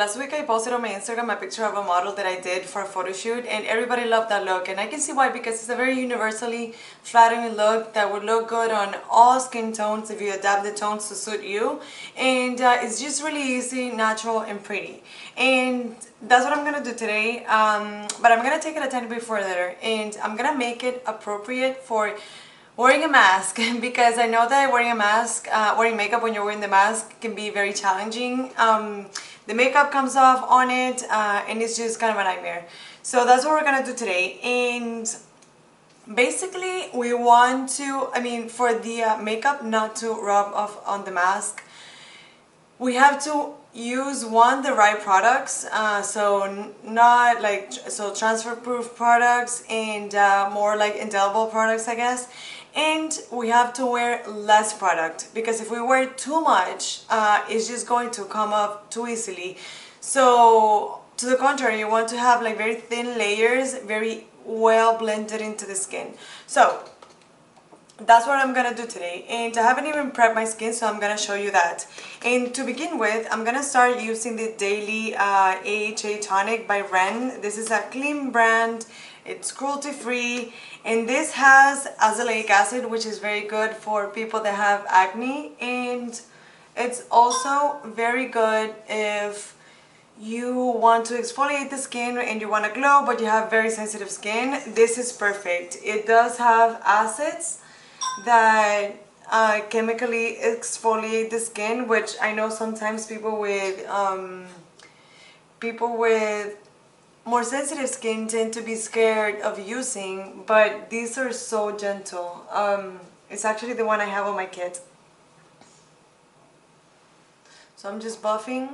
Last week I posted on my Instagram a picture of a model that I did for a photo shoot, and everybody loved that look, and I can see why, because it's a very universally flattering look that would look good on all skin tones if you adapt the tones to suit you, and it's just really easy, natural, and pretty. And that's what I'm gonna do today, but I'm gonna take it a tiny bit further, and I'm gonna make it appropriate for wearing a mask because I know that wearing a mask, wearing makeup when you're wearing the mask can be very challenging. The makeup comes off on it and it's just kind of a nightmare. So that's what we're gonna do today. And basically we want to, for the makeup not to rub off on the mask, we have to use the right products, so transfer proof products and more like indelible products, I guess. And we have to wear less product, because if we wear too much, it's just going to come off too easily. So to the contrary, you want to have like very thin layers, very well blended into the skin. So that's what I'm gonna do today, and I haven't even prepped my skin, so I'm gonna show you that. And to begin with, I'm gonna start using the Daily AHA Tonic by REN. This is a clean brand, it's cruelty-free, and this has azelaic acid, which is very good for people that have acne, and it's also very good if you want to exfoliate the skin and you want to glow but you have very sensitive skin. This is perfect. It does have acids that chemically exfoliate the skin, which I know sometimes people with more sensitive skin tend to be scared of using, but these are so gentle. It's actually the one I have on my kit. So I'm just buffing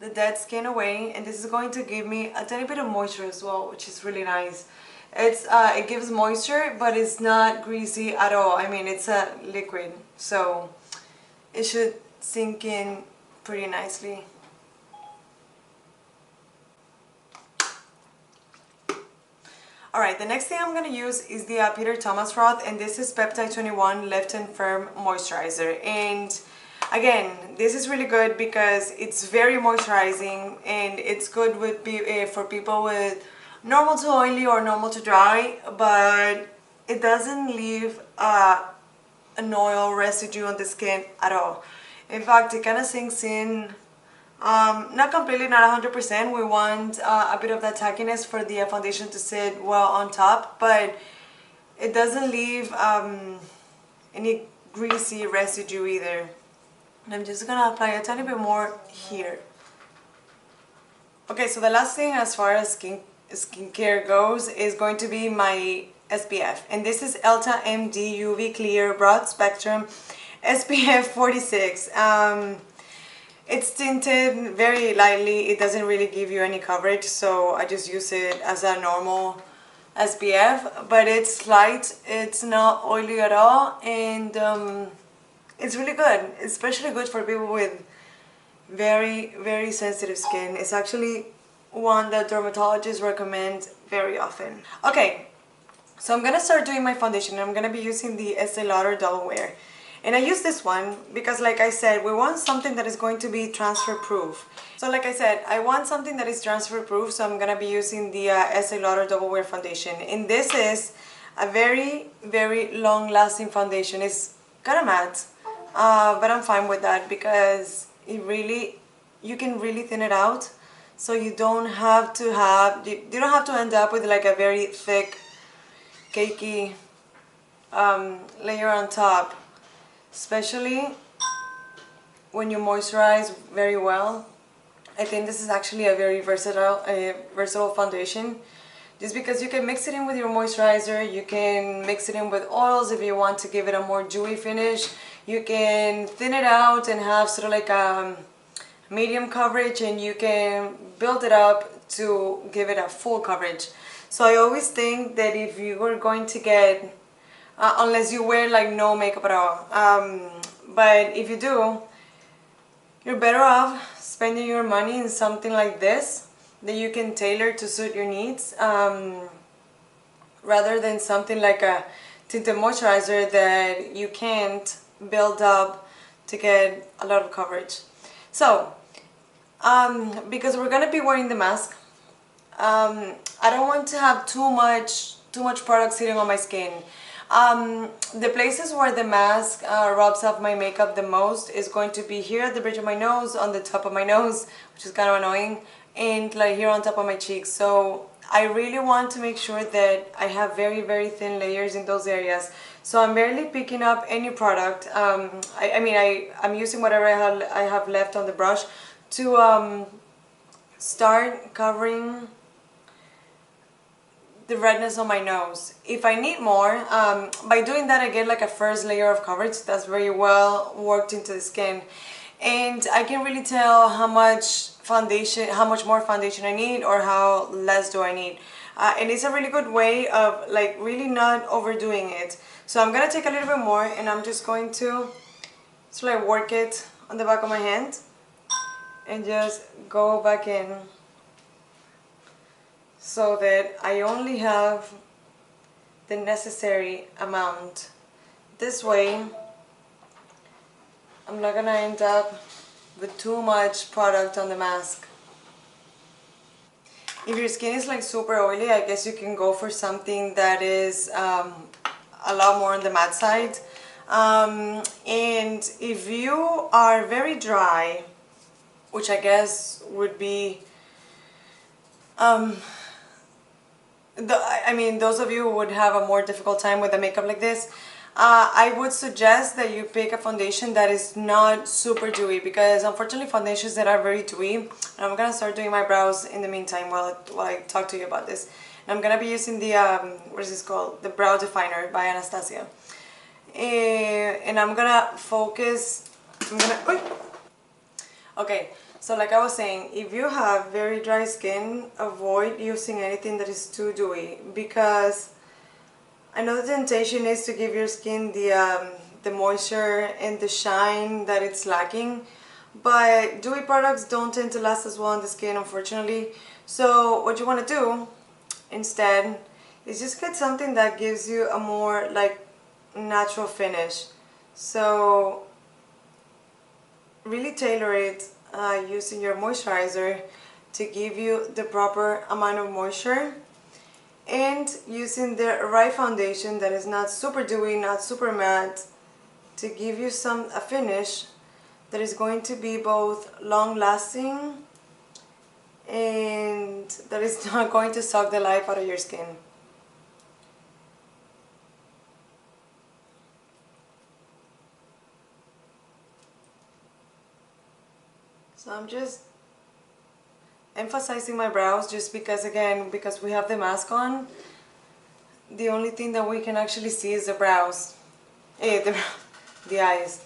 the dead skin away, and this is going to give me a tiny bit of moisture as well, which is really nice. It gives moisture, but it's not greasy at all. It's a liquid, so it should sink in pretty nicely. Alright, the next thing I'm going to use is the Peter Thomas Roth, and this is Peptide 21 Lift and Firm Moisturizer. And again, this is really good because it's very moisturizing, and it's good with for people with normal to oily or normal to dry, but it doesn't leave an oil residue on the skin at all. In fact, it kind of sinks in, not completely, not 100%. We want a bit of that tackiness for the foundation to sit well on top, but it doesn't leave any greasy residue either. And I'm just gonna apply a tiny bit more here. Okay, so the last thing as far as skincare goes is going to be my SPF, and this is ELTA MD UV Clear Broad Spectrum SPF 46. It's tinted very lightly. It doesn't really give you any coverage, so I just use it as a normal SPF, but it's light, it's not oily at all, and it's really good, especially good for people with very, very sensitive skin. It's actually one that dermatologists recommend very often. Okay, so I'm gonna start doing my foundation. I'm gonna be using the ESTEE LAUDER Double Wear, and I use this one because, like I said, we want something that is going to be transfer proof. So like I said, I want something that is transfer proof, so I'm gonna be using the ESTEE LAUDER Double Wear foundation, and this is a very, very long lasting foundation. It's kind of matte, but I'm fine with that because you can really thin it out. So you don't have to end up with like a very thick, cakey layer on top, especially when you moisturize very well. I think this is actually a very versatile foundation, just because you can mix it in with your moisturizer, you can mix it in with oils if you want to give it a more dewy finish, you can thin it out and have sort of like a medium coverage, and you can build it up to give it a full coverage. So I always think that if you are going to get, unless you wear like no makeup at all, but if you do, you're better off spending your money in something like this that you can tailor to suit your needs, rather than something like a tinted moisturizer that you can't build up to get a lot of coverage. So because we're gonna be wearing the mask. I don't want to have too much product sitting on my skin. The places where the mask rubs off my makeup the most is going to be here at the bridge of my nose, on the top of my nose, which is kind of annoying, and like here on top of my cheeks. So I really want to make sure that I have very thin layers in those areas. So I'm barely picking up any product. I'm using whatever I have left on the brush to start covering the redness on my nose. If I need more, by doing that I get like a first layer of coverage that's very well worked into the skin, and I can really tell how much more foundation I need or how less do I need. And it's a really good way of like really not overdoing it. So I'm gonna take a little bit more and I'm just going to like work it on the back of my hand and just go back in, so that I only have the necessary amount. This way I'm not gonna end up with too much product on the mask. If your skin is like super oily, I guess you can go for something that is a lot more on the matte side. And if you are very dry, which I guess would be those of you who would have a more difficult time with a makeup like this, I would suggest that you pick a foundation that is not super dewy, because unfortunately foundations that are very dewy, and I'm gonna start doing my brows in the meantime while I talk to you about this. And I'm gonna be using the what is this called? The Brow Definer by Anastasia. And I'm gonna focus. Okay. So like I was saying, if you have very dry skin, avoid using anything that is too dewy, because I know the temptation is to give your skin the moisture and the shine that it's lacking, but dewy products don't tend to last as well on the skin, unfortunately. So what you want to do instead is just get something that gives you a more like natural finish. So really tailor it using your moisturizer to give you the proper amount of moisture, and using the right foundation that is not super dewy, not super matte, to give you a finish that is going to be both long lasting and that is not going to suck the life out of your skin. So I'm just emphasizing my brows, just because, again, because we have the mask on, the only thing that we can actually see is the brows, the eyes.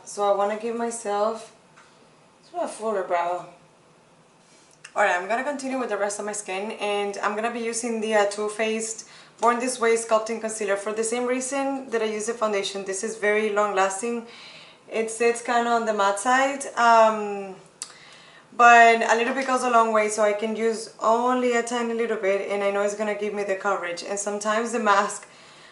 So I want to give myself sort of a fuller brow. Alright, I'm going to continue with the rest of my skin, and I'm going to be using the Too Faced Born This Way Sculpting Concealer for the same reason that I use the foundation. This is very long lasting. It sits kind of on the matte side, but a little bit goes a long way, so I can use only a tiny little bit and I know it's going to give me the coverage. And sometimes the mask,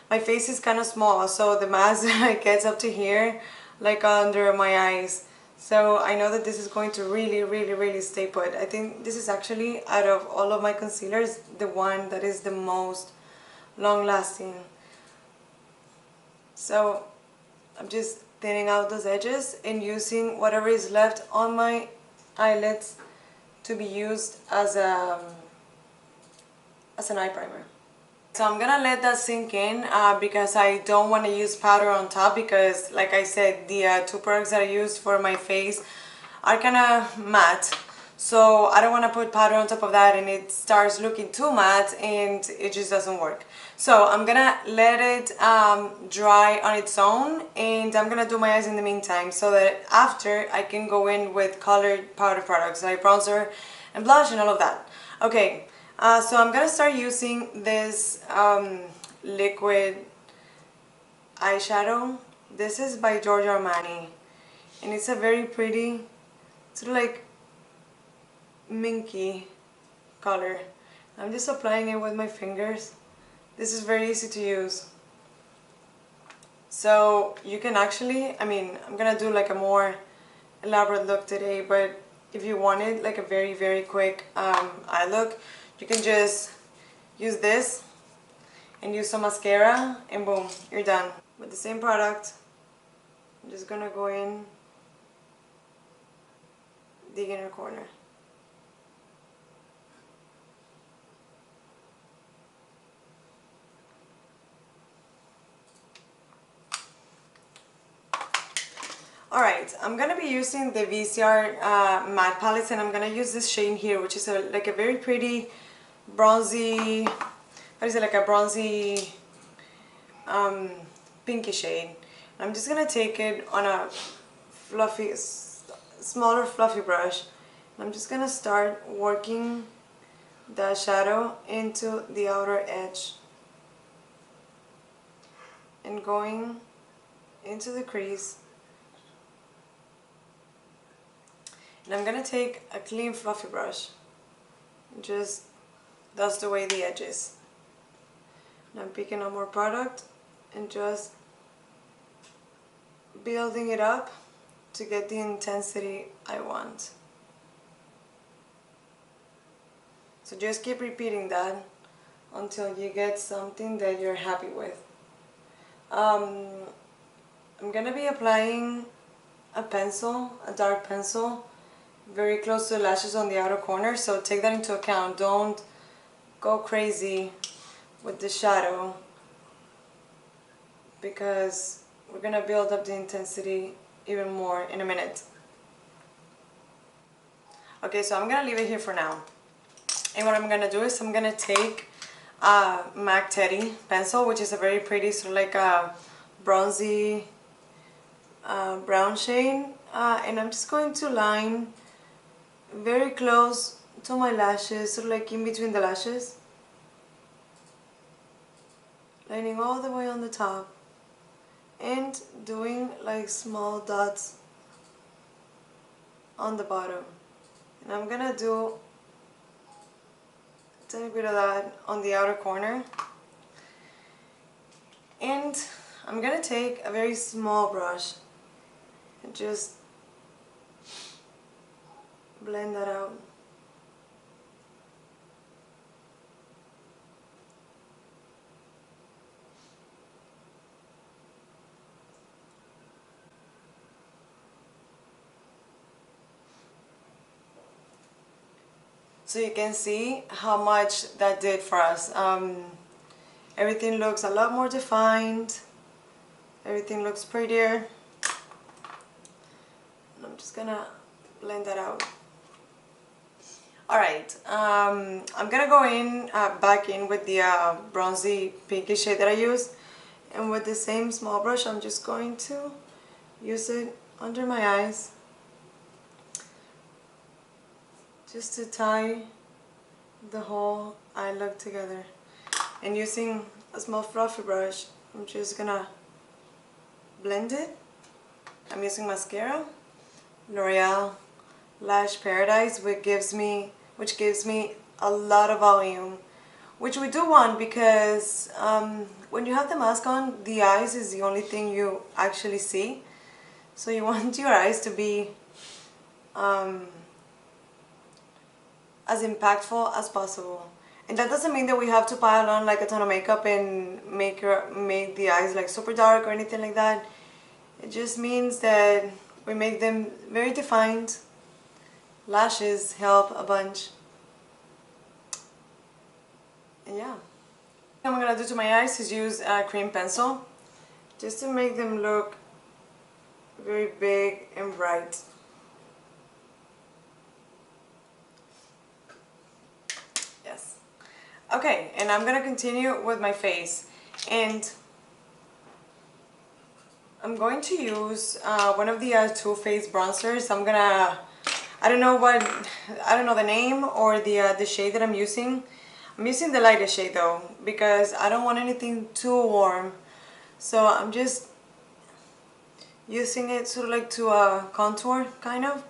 my face is kind of small, so the mask gets up to here, like under my eyes. So I know that this is going to really stay put. I think this is actually, out of all of my concealers, the one that is the most long lasting. So I'm just thinning out those edges and using whatever is left on my eyelids to be used as an eye primer. So I'm gonna let that sink in because I don't want to use powder on top, because like I said, the two products that I used for my face are kind of matte. So I don't want to put powder on top of that and it starts looking too matte and it just doesn't work. So I'm gonna let it dry on its own, and I'm gonna do my eyes in the meantime, so that after I can go in with colored powder products like bronzer and blush and all of that. Okay, so I'm gonna start using this liquid eyeshadow. This is by Armani, and it's a very pretty, sort of like minky color. I'm just applying it with my fingers. This is very easy to use. So you can actually, I'm gonna do like a more elaborate look today, but if you wanted like a very quick eye look, you can just use this and use some mascara and boom, you're done. With the same product, I'm just gonna go in the inner corner. Alright, I'm gonna be using the VISEART matte palettes, and I'm gonna use this shade here, which is like a very pretty bronzy, what is it, like a bronzy pinky shade. I'm just gonna take it on a fluffy, smaller fluffy brush. I'm just gonna start working the shadow into the outer edge and going into the crease. And I'm gonna take a clean fluffy brush and just dust away the edges. And I'm picking up more product and just building it up to get the intensity I want. So just keep repeating that until you get something that you're happy with. I'm gonna be applying a pencil, a dark pencil, very close to the lashes on the outer corner, so take that into account. Don't go crazy with the shadow because we're gonna build up the intensity even more in a minute. Okay, so I'm gonna leave it here for now. And what I'm gonna do is I'm gonna take a MAC Teddy pencil, which is a very pretty sort of like a bronzy brown shade, and I'm just going to line very close to my lashes, sort of like in between the lashes, lining all the way on the top and doing like small dots on the bottom. And I'm gonna do a tiny bit of that on the outer corner, and I'm gonna take a very small brush and just blend that out. So you can see how much that did for us. Everything looks a lot more defined. Everything looks prettier. And I'm just gonna blend that out. Alright, I'm gonna go in back in with the bronzy pinky shade that I used, and with the same small brush I'm just going to use it under my eyes just to tie the whole eye look together. And using a small fluffy brush, I'm just gonna blend it. I'm using mascara, L'Oreal Lash Paradise, which gives me a lot of volume, which we do want because when you have the mask on, the eyes is the only thing you actually see. So you want your eyes to be as impactful as possible. And that doesn't mean that we have to pile on like a ton of makeup and make the eyes like super dark or anything like that. It just means that we make them very defined. Lashes help a bunch. And yeah. What I'm gonna do to my eyes is use a cream pencil just to make them look very big and bright. Yes. Okay, and I'm gonna continue with my face, and I'm going to use one of the Too Faced bronzers. I don't know the name or the shade that I'm using. I'm using the lightest shade though, because I don't want anything too warm. So I'm just using it sort of like to contour, kind of.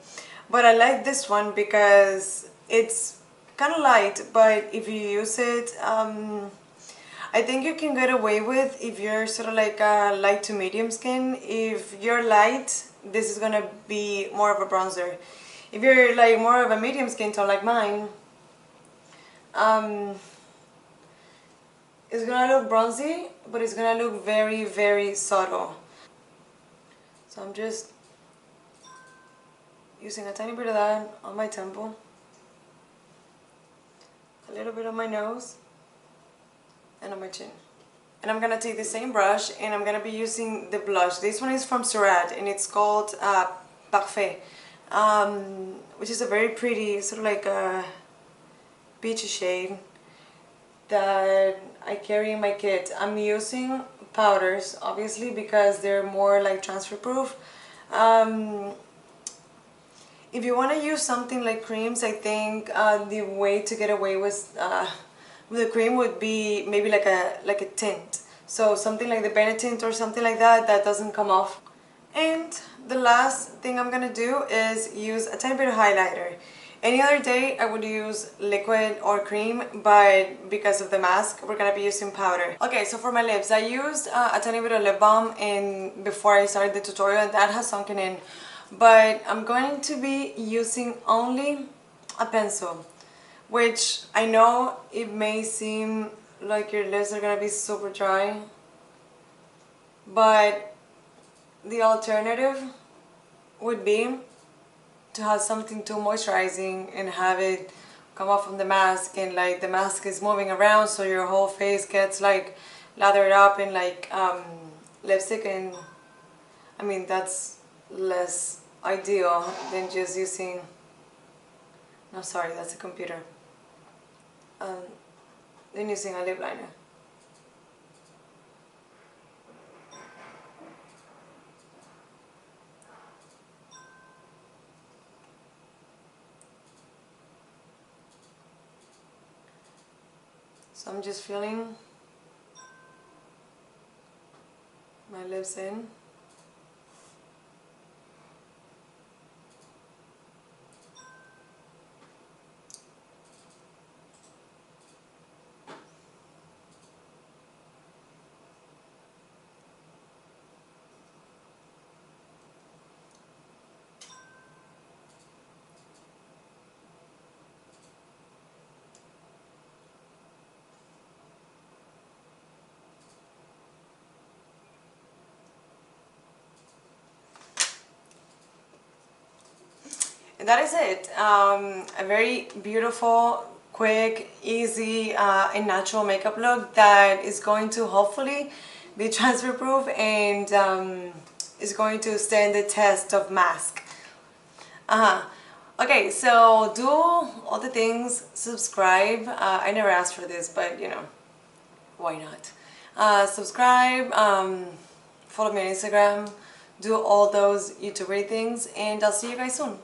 But I like this one because it's kind of light, but if you use it, I think you can get away with, if you're sort of like a light to medium skin. If you're light, this is gonna be more of a bronzer. If you're like more of a medium skin tone like mine, it's gonna look bronzy, but it's gonna look very, very subtle. So I'm just using a tiny bit of that on my temple, a little bit on my nose, and on my chin. And I'm gonna take the same brush and I'm gonna be using the blush. This one is from SURRAT and it's called Parfait, which is a very pretty, sort of like a peachy shade that I carry in my kit. I'm using powders, obviously, because they're more like transfer proof. If you want to use something like creams, I think the way to get away with the cream would be maybe like a tint. So something like the Bennett tint or something like that doesn't come off. And the last thing I'm gonna do is use a tiny bit of highlighter. Any other day I would use liquid or cream, but because of the mask we're gonna be using powder. Okay, so for my lips I used a tiny bit of lip balm before I started the tutorial, and that has sunken in. But I'm going to be using only a pencil, which I know it may seem like your lips are gonna be super dry, but the alternative would be to have something too moisturizing and have it come off from the mask, and like the mask is moving around so your whole face gets like lathered up in like lipstick, and I mean that's less ideal than just using, no sorry, that's a computer, than using a lip liner. So I'm just filling my lips in. And that is it. A very beautiful, quick, easy, and natural makeup look that is going to hopefully be transfer proof and is going to stand the test of mask. Okay, so do all the things, subscribe. I never asked for this, but you know, why not? Subscribe, follow me on Instagram, do all those YouTuber things, and I'll see you guys soon.